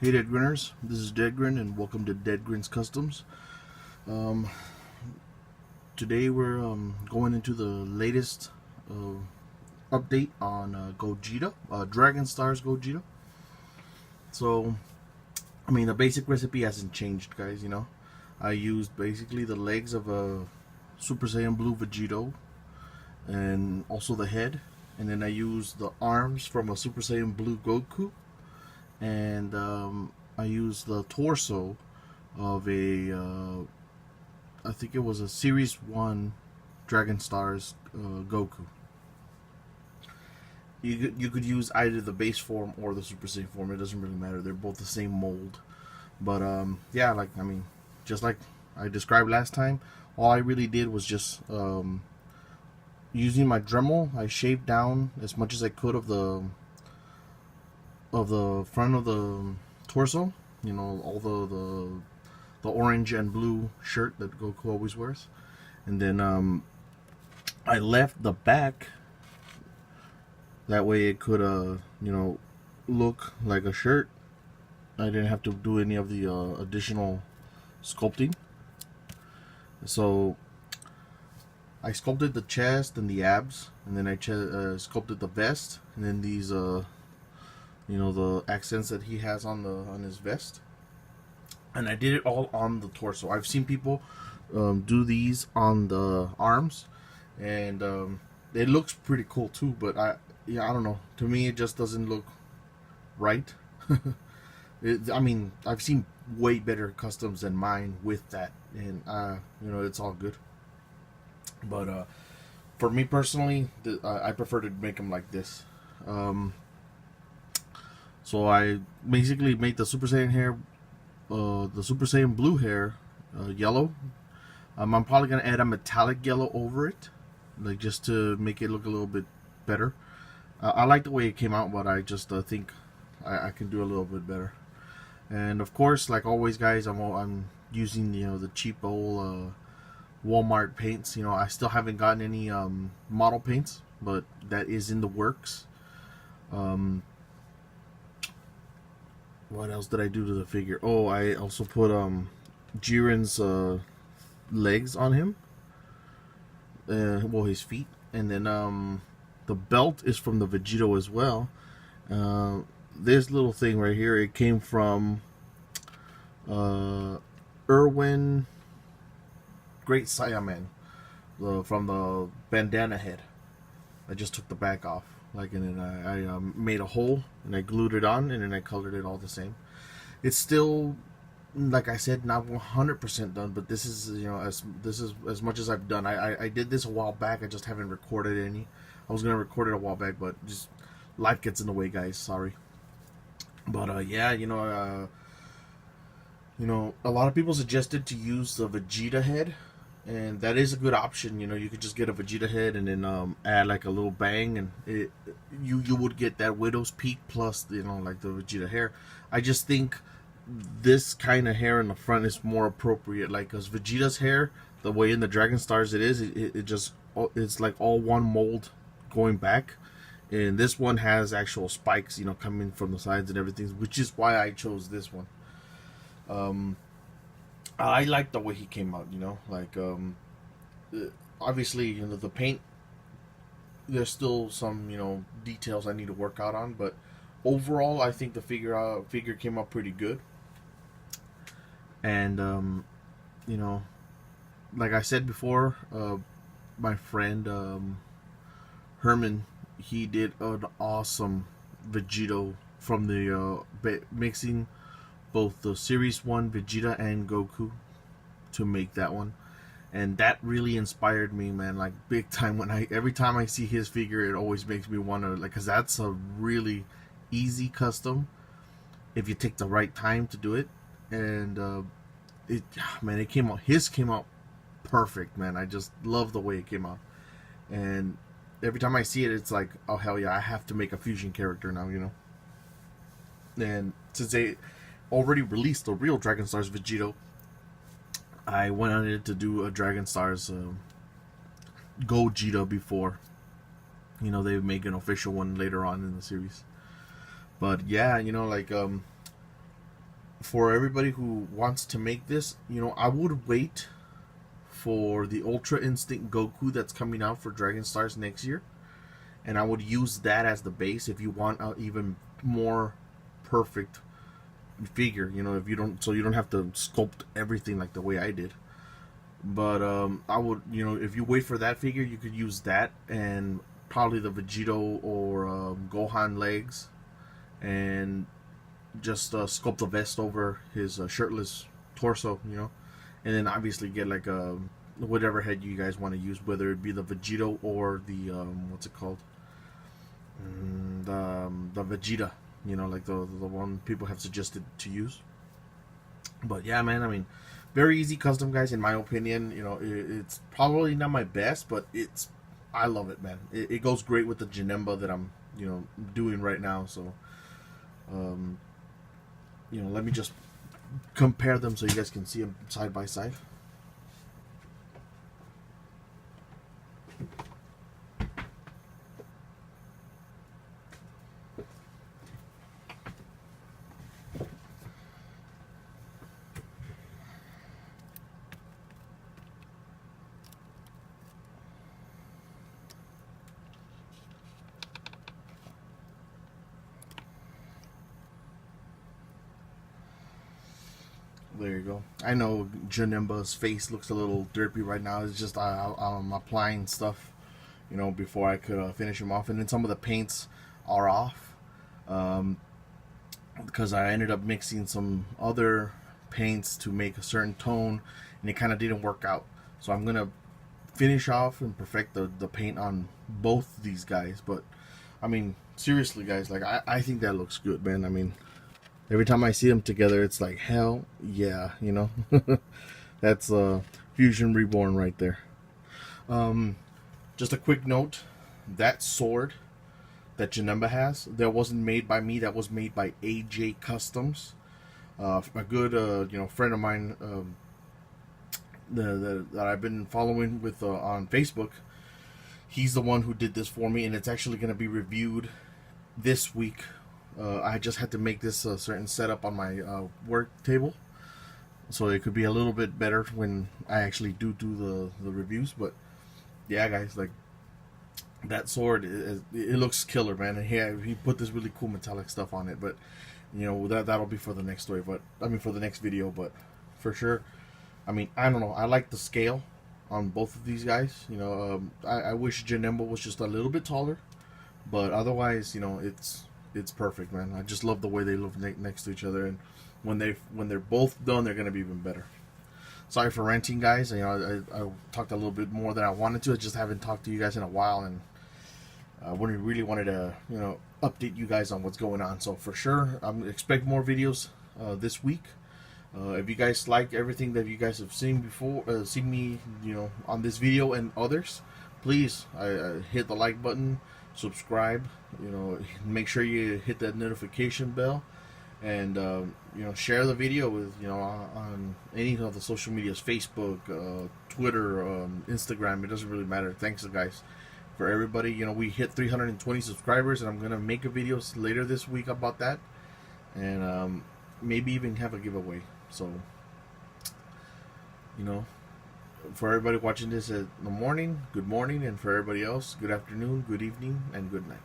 Hey Deadgrinners, this is Deadgrin and welcome to Deadgrin's Customs. Um, Today we're going into the latest update on Gogeta, Dragon Stars Gogeta. So, the basic recipe hasn't changed, guys, I used basically the legs of a Super Saiyan Blue Vegito and also the head. And then I used the arms from a Super Saiyan Blue Goku. And I used the torso of I think it was a Series 1 Dragon Stars Goku. You could use either the base form or the Super Saiyan form. It doesn't really matter. They're both the same mold. But yeah, just like I described last time, all I really did was just using my Dremel. I shaved down as much as I could of the front of the torso. All the orange and blue shirt that Goku always wears, and then I left the back. That way it could look like a shirt. I didn't have to do any of the additional sculpting. So I sculpted the chest and the abs, and then I sculpted the vest, and then these the accents that he has on his vest. And I did it all on the torso. I've seen people do these on the arms, and it looks pretty cool too. But I don't know. To me, it just doesn't look right. I've seen way better customs than mine with that, and it's all good. But for me personally, I prefer to make them like this. So I basically made the Super Saiyan hair, the Super Saiyan Blue hair, yellow. I'm probably gonna add a metallic yellow over it, like just to make it look a little bit better. I like the way it came out, but I just think I can do a little bit better. And of course, like always, guys, I'm using the cheap old Walmart paints. I still haven't gotten any model paints, but that is in the works. What else did I do to the figure? Oh, I also put Jiren's legs on him. Well, his feet. And then the belt is from the Vegito as well. This little thing right here, it came from Irwin Great Saiyaman, from the bandana head. I just took the back off, and then I made a hole and I glued it on, and then I colored it all the same. It's still, like I said, not 100% done, but this is as much as I've done. I did this a while back. I just haven't recorded any. I was gonna record it a while back, but just life gets in the way, guys. Sorry. But yeah, a lot of people suggested to use the Vegeta head, and that is a good option. You could just get a Vegeta head and then add like a little bang, and you would get that Widow's Peak plus like the Vegeta hair. I just think this kind of hair in the front is more appropriate, like, because Vegeta's hair, the way in the Dragon Stars it's like all one mold going back, and this one has actual spikes coming from the sides and everything, which is why I chose this one. I like the way he came out, obviously, the paint, there's still some, details I need to work out on, but overall, I think the figure came out pretty good. And, like I said before, my friend, Herman, he did an awesome Vegito from the, mixing both the Series 1 Vegeta and Goku to make that one. And that really inspired me, man, like big time. Every time I see his figure, it always makes me want to, because that's a really easy custom if you take the right time to do it. And it came out. His came out perfect, man. I just love the way it came out. And every time I see it, it's like, oh hell yeah, I have to make a fusion character now, And since they already released the real Dragon Stars Vegito, I wanted to do a Dragon Stars Gogeta before they make an official one later on in the series. But yeah, for everybody who wants to make this, I would wait for the Ultra Instinct Goku that's coming out for Dragon Stars next year, and I would use that as the base if you want an even more perfect figure. If you don't, so you don't have to sculpt everything like the way I did. But I would, if you wait for that figure, you could use that and probably the Vegito or Gohan legs, and just sculpt the vest over his shirtless torso, and then obviously get like whatever head you guys want to use, whether it be the Vegito or the what's it called, the Vegeta, like the one people have suggested to use. But yeah, man, I mean, very easy custom, guys, in my opinion. It's probably not my best, but I love it, man. It goes great with the Janemba that I'm doing right now. So let me just compare them so you guys can see them side by side. There you go. I know Janemba's face looks a little derpy right now. It's just I'm applying stuff, before I could finish him off. And then some of the paints are off because I ended up mixing some other paints to make a certain tone, and it kind of didn't work out. So I'm going to finish off and perfect the paint on both these guys. But, I mean, seriously, guys, like, I think that looks good, man. I mean, every time I see them together, it's like, hell yeah, That's Fusion Reborn right there. Just a quick note, that sword that Janemba has, that wasn't made by me, that was made by AJ Customs. A good, friend of mine that I've been following with on Facebook. He's the one who did this for me, and it's actually going to be reviewed this week. I just had to make this a certain setup on my work table, so it could be a little bit better when I actually do the reviews. But yeah, guys, like, that sword, it looks killer, man. And he put this really cool metallic stuff on it. But that'll be for the next story. But I mean, for the next video. But for sure, I mean, I don't know. I like the scale on both of these guys. I wish Janemba was just a little bit taller, but otherwise, it's perfect, man. I just love the way they look next to each other, and when they're both done, they're gonna be even better. Sorry for ranting, guys. I talked a little bit more than I wanted to. I just haven't talked to you guys in a while, and I really wanted to update you guys on what's going on. So for sure, expect more videos this week. If you guys like everything that you guys have seen before, seen me on this video and others, please hit the like button, subscribe, make sure you hit that notification bell, and share the video with on any of the social medias, Facebook, Twitter, Instagram. It doesn't really matter. Thanks, guys, for everybody. We hit 320 subscribers, and I'm gonna make a video later this week about that, and maybe even have a giveaway. So for everybody watching this in the morning, good morning, and for everybody else, good afternoon, good evening, and good night.